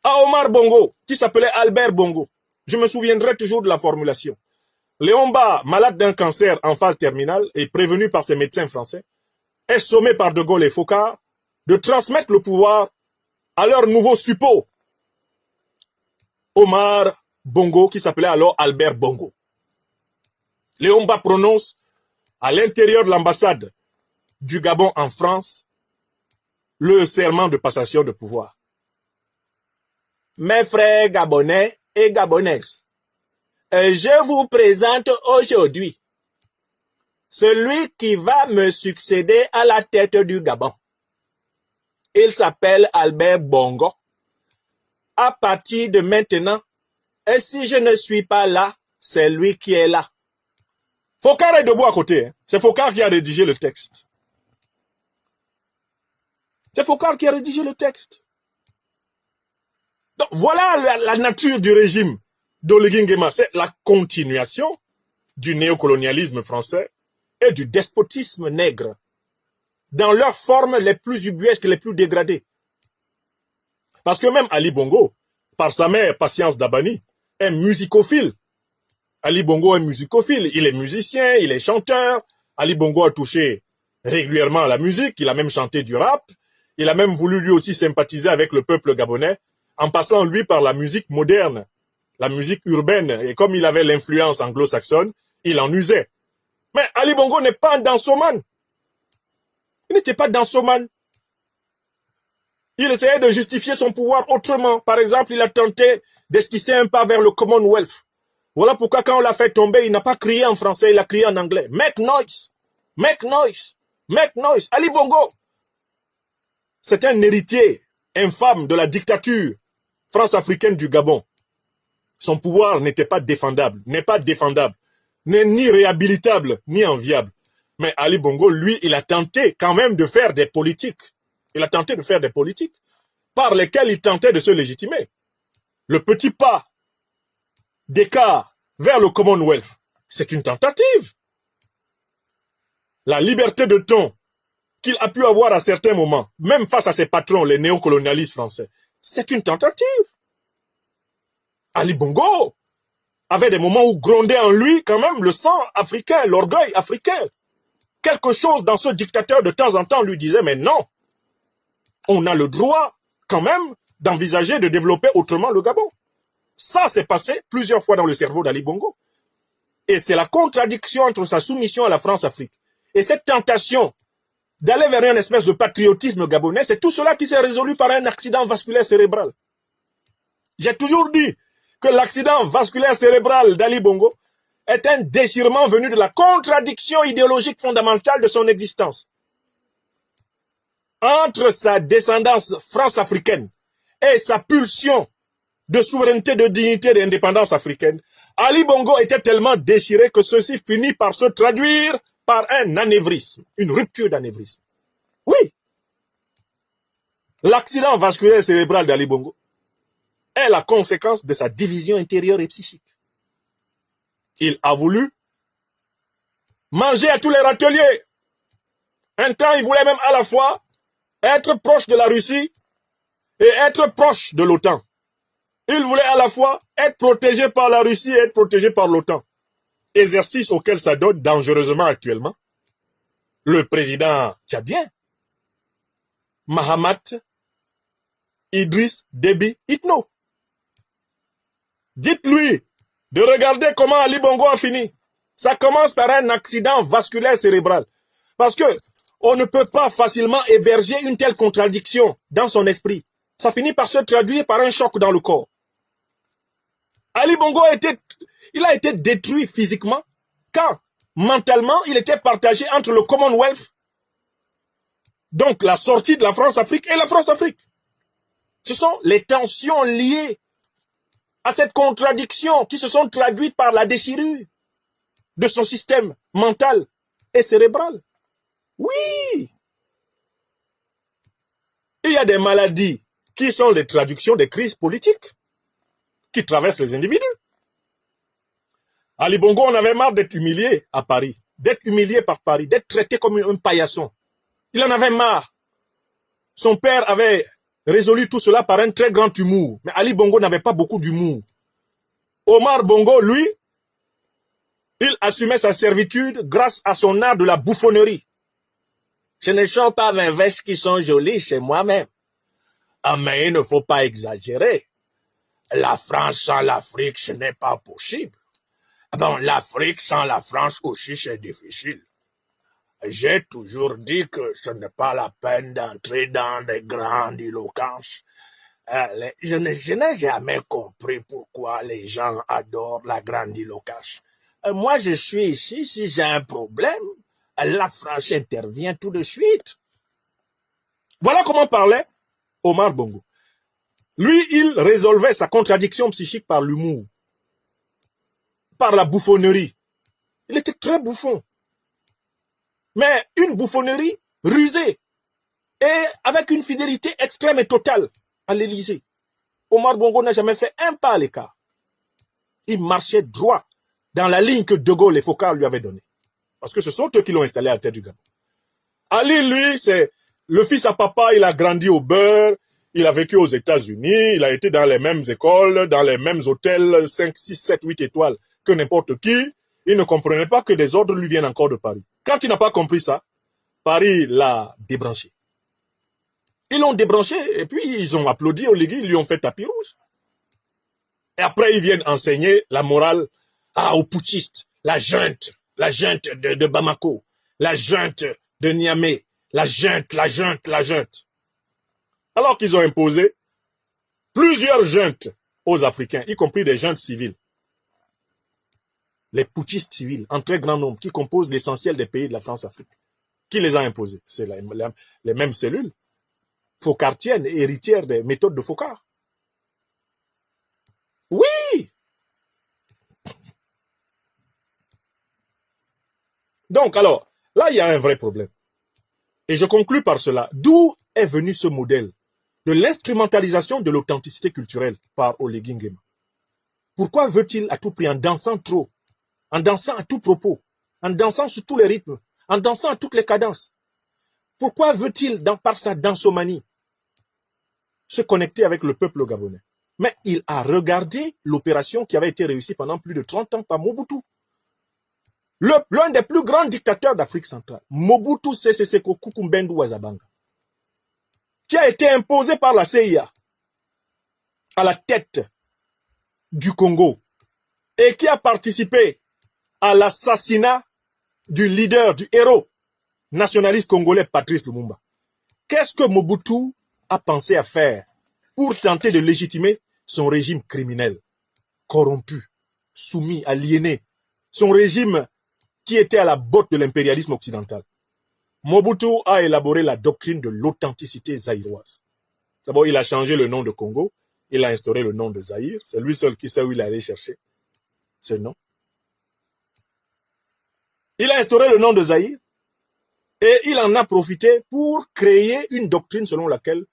à Omar Bongo, qui s'appelait Albert Bongo. Je me souviendrai toujours de la formulation. Léon Mba, malade d'un cancer en phase terminale et prévenu par ses médecins français, est sommé par De Gaulle et Foccart de transmettre le pouvoir à leur nouveau suppôt, Omar Bongo, qui s'appelait alors Albert Bongo. Léon Mba prononce à l'intérieur de l'ambassade du Gabon en France le serment de passation de pouvoir. Mes frères gabonais et gabonaises, je vous présente aujourd'hui celui qui va me succéder à la tête du Gabon. Il s'appelle Albert Bongo. À partir de maintenant, et si je ne suis pas là, c'est lui qui est là. Foccart est debout à côté. Hein. C'est Foccart qui a rédigé le texte. C'est Foccart qui a rédigé le texte. Donc, voilà la nature du régime d'Oligui Nguema. C'est la continuation du néocolonialisme français et du despotisme nègre dans leurs formes les plus ubuesques, les plus dégradées. Parce que même Ali Bongo, par sa mère Patience Dabani, est musicophile. Ali Bongo est musicophile, il est musicien, il est chanteur. Ali Bongo a touché régulièrement à la musique, il a même chanté du rap, il a même voulu lui aussi sympathiser avec le peuple gabonais, en passant lui par la musique moderne, la musique urbaine, et comme il avait l'influence anglo-saxonne, il en usait. Mais Ali Bongo n'est pas un dansomane. Il n'était pas dansomane. Il essayait de justifier son pouvoir autrement. Par exemple, il a tenté d'esquisser un pas vers le Commonwealth. Voilà pourquoi quand on l'a fait tomber, il n'a pas crié en français, il a crié en anglais. Make noise, make noise, make noise. Ali Bongo, c'est un héritier infâme de la dictature france-africaine du Gabon. Son pouvoir n'était pas défendable, n'est pas défendable, n'est ni réhabilitable, ni enviable. Mais Ali Bongo, lui, il a tenté quand même de faire des politiques. Il a tenté de faire des politiques par lesquelles il tentait de se légitimer. Le petit pas d'écart vers le Commonwealth, c'est une tentative. La liberté de ton qu'il a pu avoir à certains moments, même face à ses patrons, les néocolonialistes français, c'est une tentative. Ali Bongo avait des moments où grondait en lui quand même le sang africain, l'orgueil africain. Quelque chose dans ce dictateur de temps en temps lui disait, mais non, on a le droit quand même d'envisager de développer autrement le Gabon. Ça s'est passé plusieurs fois dans le cerveau d'Ali Bongo. Et c'est la contradiction entre sa soumission à la France-Afrique et cette tentation d'aller vers une espèce de patriotisme gabonais, c'est tout cela qui s'est résolu par un accident vasculaire cérébral. J'ai toujours dit que l'accident vasculaire cérébral d'Ali Bongo est un déchirement venu de la contradiction idéologique fondamentale de son existence. Entre sa descendance france-africaine et sa pulsion de souveraineté, de dignité, d'indépendance africaine, Ali Bongo était tellement déchiré que ceci finit par se traduire par un anévrisme, une rupture d'anévrisme. Oui, l'accident vasculaire cérébral d'Ali Bongo est la conséquence de sa division intérieure et psychique. Il a voulu manger à tous les râteliers. Un temps, il voulait même à la fois être proche de la Russie et être proche de l'OTAN. Il voulait à la fois être protégé par la Russie et être protégé par l'OTAN. Exercice auquel s'adonne dangereusement actuellement le président tchadien, Mahamat Idriss Déby Itno. Dites-lui de regarder comment Ali Bongo a fini. Ça commence par un accident vasculaire cérébral. Parce que on ne peut pas facilement héberger une telle contradiction dans son esprit. Ça finit par se traduire par un choc dans le corps. Ali Bongo a été détruit physiquement quand, mentalement, il était partagé entre le Commonwealth, donc la sortie de la France-Afrique et la France-Afrique. Ce sont les tensions liées à cette contradiction qui se sont traduites par la déchirure de son système mental et cérébral. Oui! Il y a des maladies qui sont les traductions des crises politiques qui traversent les individus. Ali Bongo, on avait marre d'être humilié à Paris, d'être humilié par Paris, d'être traité comme un paillasson. Il en avait marre. Son père avait résolu tout cela par un très grand humour. Mais Ali Bongo n'avait pas beaucoup d'humour. Omar Bongo, lui, il assumait sa servitude grâce à son art de la bouffonnerie. Je ne chante pas 20 vestes qui sont jolies chez moi-même. Ah, mais il ne faut pas exagérer. La France sans l'Afrique, ce n'est pas possible. Bon, l'Afrique sans la France aussi, c'est difficile. J'ai toujours dit que ce n'est pas la peine d'entrer dans des grandes éloquences. Je n'ai jamais compris pourquoi les gens adorent la grandiloquence. Moi, je suis ici, si j'ai un problème, la France intervient tout de suite. Voilà comment parlait Omar Bongo. Lui, il résolvait sa contradiction psychique par l'humour, par la bouffonnerie. Il était très bouffon. Mais une bouffonnerie rusée et avec une fidélité extrême et totale à l'Élysée. Omar Bongo n'a jamais fait un pas à l'écart. Il marchait droit dans la ligne que De Gaulle et Foccart lui avaient donnée. Parce que ce sont eux qui l'ont installé à la tête du Gabon. Ali, lui, c'est le fils à papa, il a grandi au beurre, il a vécu aux États-Unis, il a été dans les mêmes écoles, dans les mêmes hôtels, 5, 6, 7, 8 étoiles que n'importe qui. Il ne comprenait pas que des ordres lui viennent encore de Paris. Quand il n'a pas compris ça, Paris l'a débranché. Ils l'ont débranché et puis ils ont applaudi Oligui, ils lui ont fait tapis rouge. Et après, ils viennent enseigner la morale aux putschistes, la junte de Bamako, la junte de Niamey, la junte. Alors qu'ils ont imposé plusieurs juntes aux Africains, y compris des juntes civiles. Les putschistes civils, en très grand nombre, qui composent l'essentiel des pays de la France-Afrique. Qui les a imposés? C'est les mêmes cellules foccartiennes et héritières des méthodes de Foccart. Oui! Donc, alors, là, il y a un vrai problème. Et je conclus par cela. D'où est venu ce modèle de l'instrumentalisation de l'authenticité culturelle par Oligui Nguema? Pourquoi veut-il à tout prix, en dansant trop, en dansant à tout propos, en dansant sur tous les rythmes, en dansant à toutes les cadences? Pourquoi veut-il, par sa dansomanie, se connecter avec le peuple gabonais? Mais il a regardé l'opération qui avait été réussie pendant plus de 30 ans par Mobutu. L'un des plus grands dictateurs d'Afrique centrale, Mobutu Sese Seko Kukumbendu Wazabanga, qui a été imposé par la CIA à la tête du Congo et qui a participé à l'assassinat du leader, du héros nationaliste congolais Patrice Lumumba. Qu'est-ce que Mobutu a pensé à faire pour tenter de légitimer son régime criminel, corrompu, soumis, aliéné, son régime qui était à la botte de l'impérialisme occidental? Mobutu a élaboré la doctrine de l'authenticité zaïroise. D'abord, il a changé le nom de Congo, il a instauré le nom de Zaïre. C'est lui seul qui sait où il allait chercher ce nom. Il a instauré le nom de Zaïre et il en a profité pour créer une doctrine selon laquelle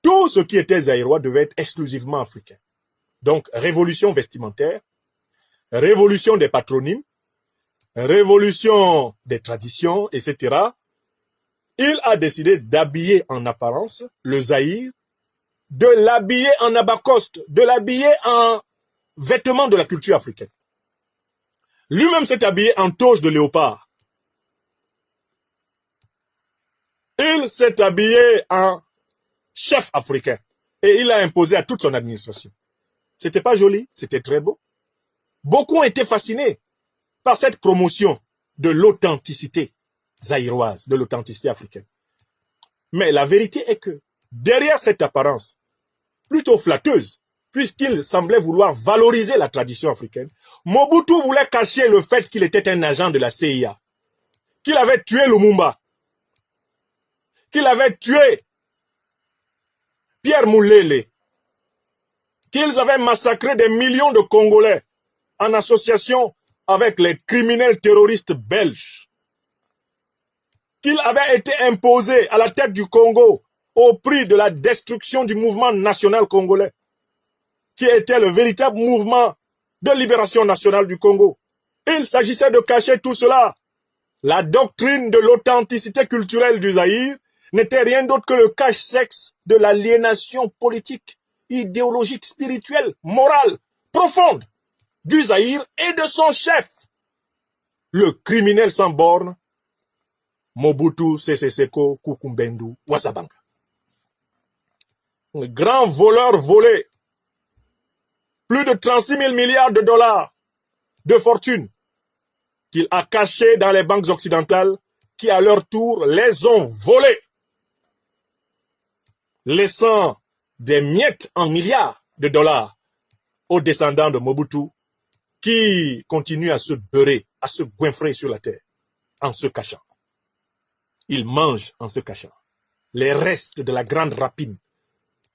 tout ce qui était zaïrois devait être exclusivement africain. Donc, révolution vestimentaire, révolution des patronymes, révolution des traditions, etc. Il a décidé d'habiller en apparence le Zaïre, de l'habiller en abacoste, de l'habiller en vêtements de la culture africaine. Lui-même s'est habillé en toge de léopard. Il s'est habillé en chef africain et il a imposé à toute son administration. C'était pas joli, c'était très beau. Beaucoup ont été fascinés par cette promotion de l'authenticité zaïroise, de l'authenticité africaine. Mais la vérité est que derrière cette apparence plutôt flatteuse, puisqu'il semblait vouloir valoriser la tradition africaine, Mobutu voulait cacher le fait qu'il était un agent de la CIA, qu'il avait tué Lumumba, qu'il avait tué Pierre Moulele, qu'ils avaient massacré des millions de Congolais en association avec les criminels terroristes belges, qu'ils avaient été imposés à la tête du Congo au prix de la destruction du mouvement national congolais, qui était le véritable mouvement de libération nationale du Congo. Il s'agissait de cacher tout cela. La doctrine de l'authenticité culturelle du Zaïre n'était rien d'autre que le cache-sexe de l'aliénation politique, idéologique, spirituelle, morale, profonde du Zaïre et de son chef, le criminel sans borne, Mobutu Sese Seko Kukumbendu Wazabanga. Un grand voleur volé plus de 36 000 milliards de dollars de fortune qu'il a caché dans les banques occidentales qui, à leur tour, les ont volés, laissant des miettes en milliards de dollars aux descendants de Mobutu qui continuent à se beurrer, à se goinfrer sur la terre en se cachant. Ils mangent en se cachant les restes de la grande rapine,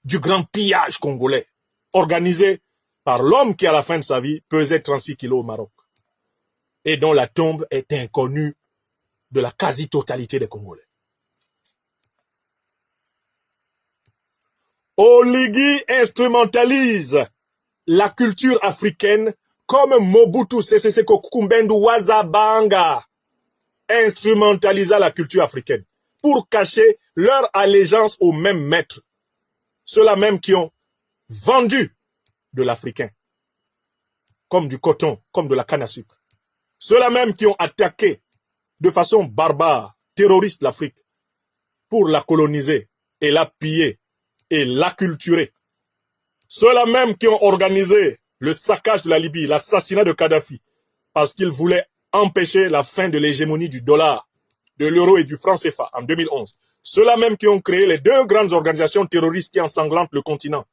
du grand pillage congolais organisé par l'homme qui, à la fin de sa vie, pesait 36 kilos au Maroc et dont la tombe est inconnue de la quasi-totalité des Congolais. Oligui instrumentalise la culture africaine comme Mobutu Sese Seko Kukumbendu Wazabanga instrumentalisa la culture africaine pour cacher leur allégeance au même maître, ceux-là même qui ont vendu de l'africain, comme du coton, comme de la canne à sucre. Ceux-là même qui ont attaqué de façon barbare, terroriste l'Afrique, pour la coloniser et la piller et l'acculturer. Ceux-là même qui ont organisé le saccage de la Libye, l'assassinat de Kadhafi, parce qu'ils voulaient empêcher la fin de l'hégémonie du dollar, de l'euro et du franc CFA en 2011. Ceux-là même qui ont créé les deux grandes organisations terroristes qui ensanglantent le continent,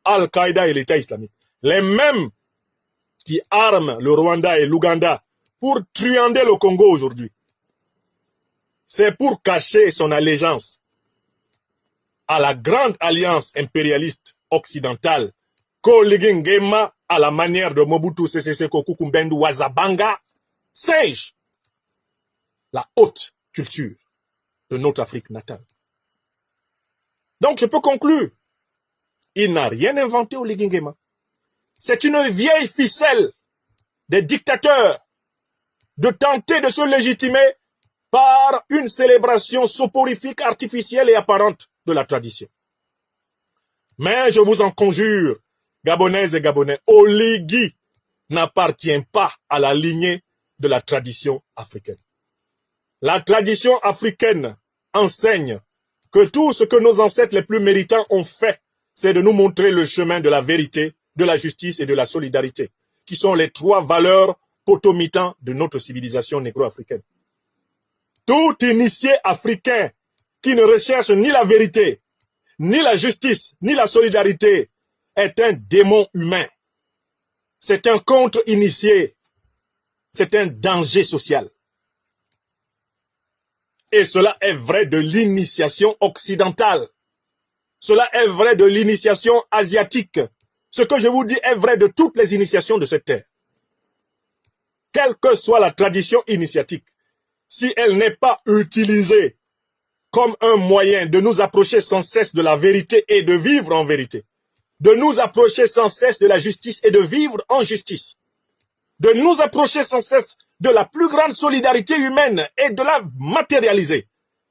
Al-Qaïda et l'État islamique. Les mêmes qui arment le Rwanda et l'Ouganda pour truander le Congo aujourd'hui. C'est pour cacher son allégeance à la grande alliance impérialiste occidentale qu'Oligui Nguema, à la manière de Mobutu Sese Seko Kukumbendu Wazabanga, singe la haute culture de notre Afrique natale. Donc je peux conclure, il n'a rien inventé Oligui Nguema. C'est une vieille ficelle des dictateurs de tenter de se légitimer par une célébration soporifique, artificielle et apparente de la tradition. Mais je vous en conjure, Gabonaises et Gabonais, Oligui n'appartient pas à la lignée de la tradition africaine. La tradition africaine enseigne que tout ce que nos ancêtres les plus méritants ont fait, c'est de nous montrer le chemin de la vérité, de la justice et de la solidarité, qui sont les trois valeurs potomitantes de notre civilisation négro-africaine. Tout initié africain qui ne recherche ni la vérité, ni la justice, ni la solidarité est un démon humain. C'est un contre-initié. C'est un danger social. Et cela est vrai de l'initiation occidentale. Cela est vrai de l'initiation asiatique. Ce que je vous dis est vrai de toutes les initiations de cette terre. Quelle que soit la tradition initiatique, si elle n'est pas utilisée comme un moyen de nous approcher sans cesse de la vérité et de vivre en vérité, de nous approcher sans cesse de la justice et de vivre en justice, de nous approcher sans cesse de la plus grande solidarité humaine et de la matérialiser,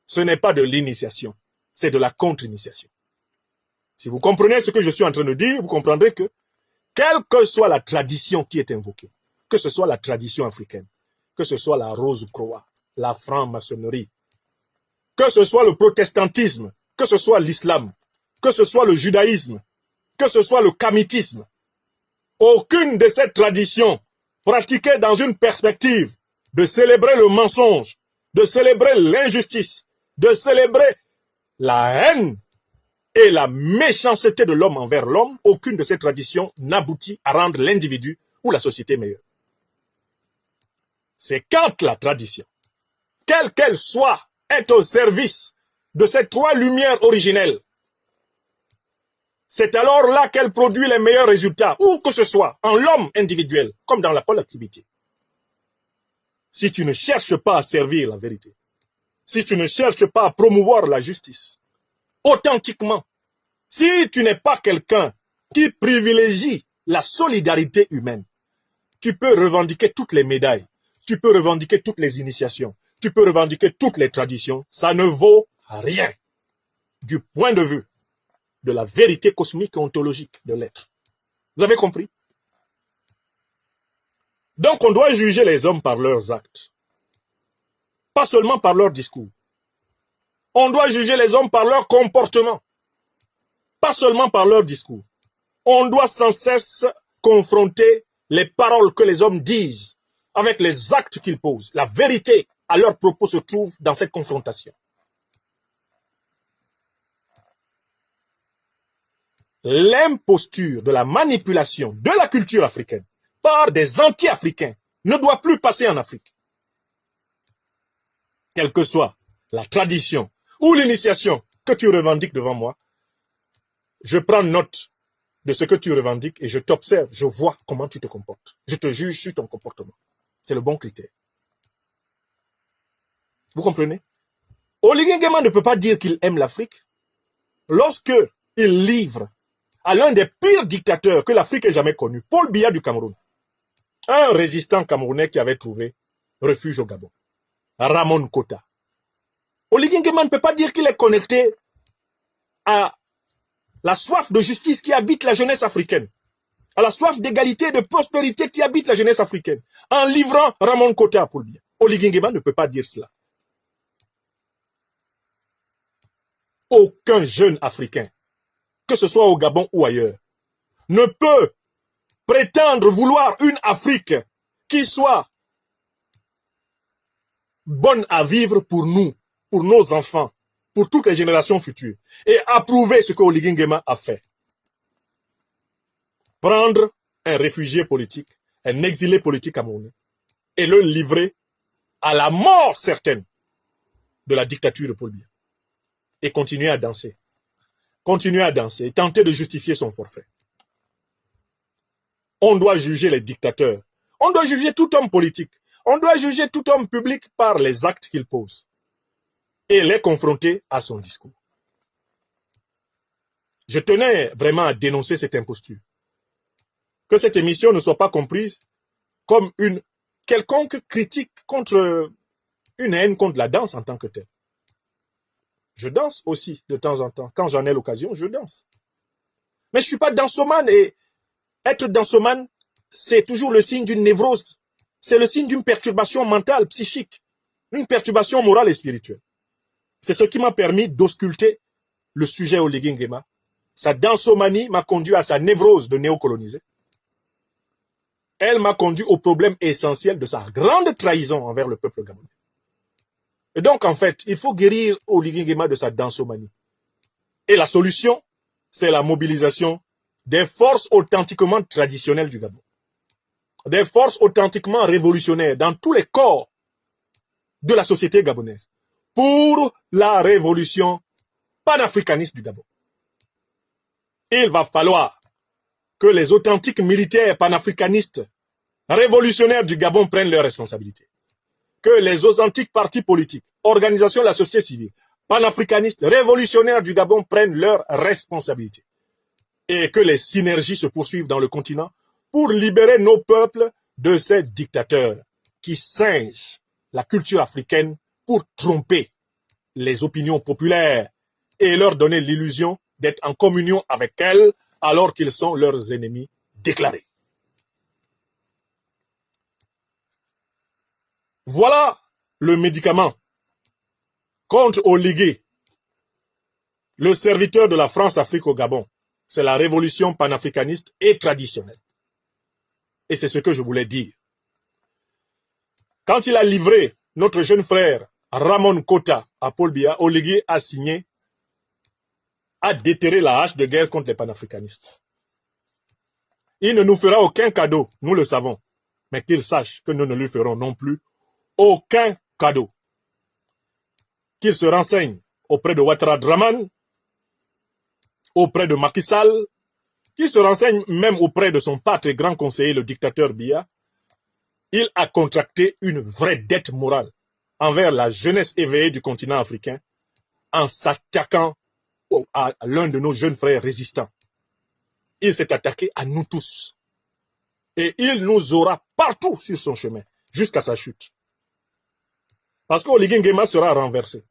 ce n'est pas de l'initiation, c'est de la contre-initiation. Si vous comprenez ce que je suis en train de dire, vous comprendrez que, quelle que soit la tradition qui est invoquée, que ce soit la tradition africaine, que ce soit la rose-croix, la franc-maçonnerie, que ce soit le protestantisme, que ce soit l'islam, que ce soit le judaïsme, que ce soit le kamitisme, aucune de ces traditions pratiquées dans une perspective de célébrer le mensonge, de célébrer l'injustice, de célébrer la haine et la méchanceté de l'homme envers l'homme, aucune de ces traditions n'aboutit à rendre l'individu ou la société meilleure. C'est quand la tradition, quelle qu'elle soit, est au service de ces trois lumières originelles, C'est alors là qu'elle produit les meilleurs résultats, où que ce soit, en l'homme individuel, comme dans la collectivité. Si tu ne cherches pas à servir la vérité, si tu ne cherches pas à promouvoir la justice, authentiquement, si tu n'es pas quelqu'un qui privilégie la solidarité humaine, tu peux revendiquer toutes les médailles, tu peux revendiquer toutes les initiations, tu peux revendiquer toutes les traditions, ça ne vaut rien du point de vue de la vérité cosmique et ontologique de l'être. Vous avez compris? Donc on doit juger les hommes par leurs actes, pas seulement par leurs discours. On doit juger les hommes par leur comportement, pas seulement par leurs discours. On doit sans cesse confronter les paroles que les hommes disent avec les actes qu'ils posent. La vérité à leurs propos se trouve dans cette confrontation. L'imposture de la manipulation de la culture africaine par des anti-africains ne doit plus passer en Afrique. Quelle que soit la tradition ou l'initiation que tu revendiques devant moi, je prends note de ce que tu revendiques et je t'observe, je vois comment tu te comportes. Je te juge sur ton comportement. C'est le bon critère. Vous comprenez? Oligui Nguema ne peut pas dire qu'il aime l'Afrique lorsque il livre à l'un des pires dictateurs que l'Afrique ait jamais connu, Paul Biya du Cameroun, un résistant camerounais qui avait trouvé refuge au Gabon, Ramon Kota. Oligui Nguema ne peut pas dire qu'il est connecté à la soif de justice qui habite la jeunesse africaine, à la soif d'égalité et de prospérité qui habite la jeunesse africaine, en livrant Ramon Kota à Paul Biya. Oligui Nguema ne peut pas dire cela. Aucun jeune africain, que ce soit au Gabon ou ailleurs, ne peut prétendre vouloir une Afrique qui soit bonne à vivre pour nous, pour nos enfants, pour toutes les générations futures, et approuver ce que Oligui Nguema a fait. Prendre un réfugié politique, un exilé politique camerounais, et le livrer à la mort certaine de la dictature de Paul Biya. Et continuer à danser. Continuer à danser et tenter de justifier son forfait. On doit juger les dictateurs. On doit juger tout homme politique. On doit juger tout homme public par les actes qu'il pose. Et les confronter à son discours. Je tenais vraiment à dénoncer cette imposture. Que cette émission ne soit pas comprise comme une quelconque critique contre une haine contre la danse en tant que telle. Je danse aussi de temps en temps. Quand j'en ai l'occasion, je danse. Mais je ne suis pas dansomane et être dansomane, c'est toujours le signe d'une névrose. C'est le signe d'une perturbation mentale, psychique, une perturbation morale et spirituelle. C'est ce qui m'a permis d'ausculter le sujet Oligui Nguema. Sa dansomanie m'a conduit à sa névrose de néocoloniser. Elle m'a conduit au problème essentiel de sa grande trahison envers le peuple gabonais. Et donc, en fait, il faut guérir Oligui Nguema de sa dansomanie. Et la solution, c'est la mobilisation des forces authentiquement traditionnelles du Gabon. Des forces authentiquement révolutionnaires dans tous les corps de la société gabonaise. Pour la révolution panafricaniste du Gabon. Il va falloir que les authentiques militaires panafricanistes révolutionnaires du Gabon prennent leurs responsabilités. Que les authentiques partis politiques, organisations de la société civile, panafricanistes, révolutionnaires du Gabon prennent leurs responsabilités. Et que les synergies se poursuivent dans le continent pour libérer nos peuples de ces dictateurs qui singent la culture africaine pour tromper les opinions populaires et leur donner l'illusion d'être en communion avec elles alors qu'ils sont leurs ennemis déclarés. Voilà le médicament contre Oligui, le serviteur de la France-Afrique au Gabon. C'est la révolution panafricaniste et traditionnelle. Et c'est ce que je voulais dire. Quand il a livré notre jeune frère Ramon Kota à Paul Biya, Oligui a signé, a déterré la hache de guerre contre les panafricanistes. Il ne nous fera aucun cadeau, nous le savons, mais qu'il sache que nous ne lui ferons non plus aucun cadeau. Qu'il se renseigne auprès de Ouattara Draman, auprès de Macky Sall, qui se renseigne même auprès de son pâtre et grand conseiller, le dictateur Biya, il a contracté une vraie dette morale envers la jeunesse éveillée du continent africain en s'attaquant à l'un de nos jeunes frères résistants. Il s'est attaqué à nous tous. Et il nous aura partout sur son chemin, jusqu'à sa chute. Parce qu'Oligui Nguema sera renversé.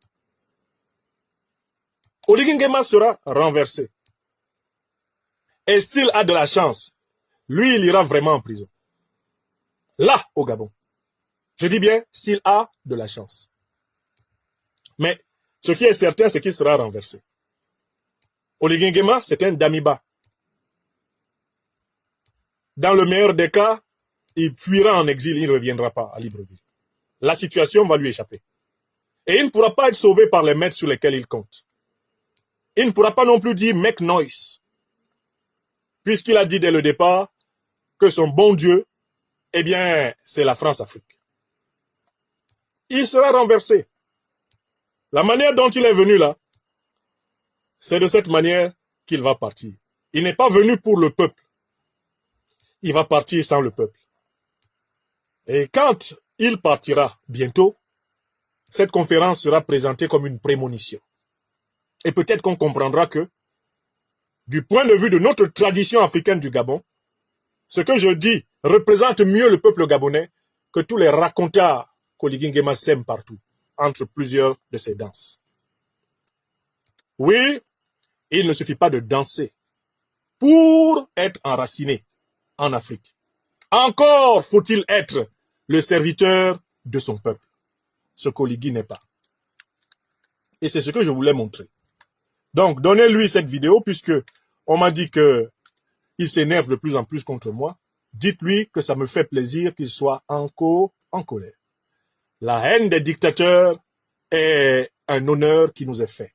Oligui Nguema sera renversé. Et s'il a de la chance, lui, il ira vraiment en prison. Là, au Gabon. Je dis bien, s'il a de la chance. Mais ce qui est certain, c'est qu'il sera renversé. Oligui Nguema, c'est un Damiba. Dans le meilleur des cas, il fuira en exil, il ne reviendra pas à Libreville. La situation va lui échapper. Et il ne pourra pas être sauvé par les maîtres sur lesquels il compte. Il ne pourra pas non plus dire « make noise », puisqu'il a dit dès le départ que son bon Dieu, eh bien, c'est la France-Afrique. Il sera renversé. La manière dont il est venu là, c'est de cette manière qu'il va partir. Il n'est pas venu pour le peuple. Il va partir sans le peuple. Et quand il partira bientôt, cette conférence sera présentée comme une prémonition. Et peut-être qu'on comprendra que, du point de vue de notre tradition africaine du Gabon, ce que je dis représente mieux le peuple gabonais que tous les racontars qu'Oligui Nguema sème partout, entre plusieurs de ses danses. Oui, il ne suffit pas de danser pour être enraciné en Afrique. Encore faut-il être le serviteur de son peuple, ce qu'Oligui n'est pas. Et c'est ce que je voulais montrer. Donc, donnez-lui cette vidéo, puisque on m'a dit que il s'énerve de plus en plus contre moi. Dites-lui que ça me fait plaisir qu'il soit encore en colère. La haine des dictateurs est un honneur qui nous est fait.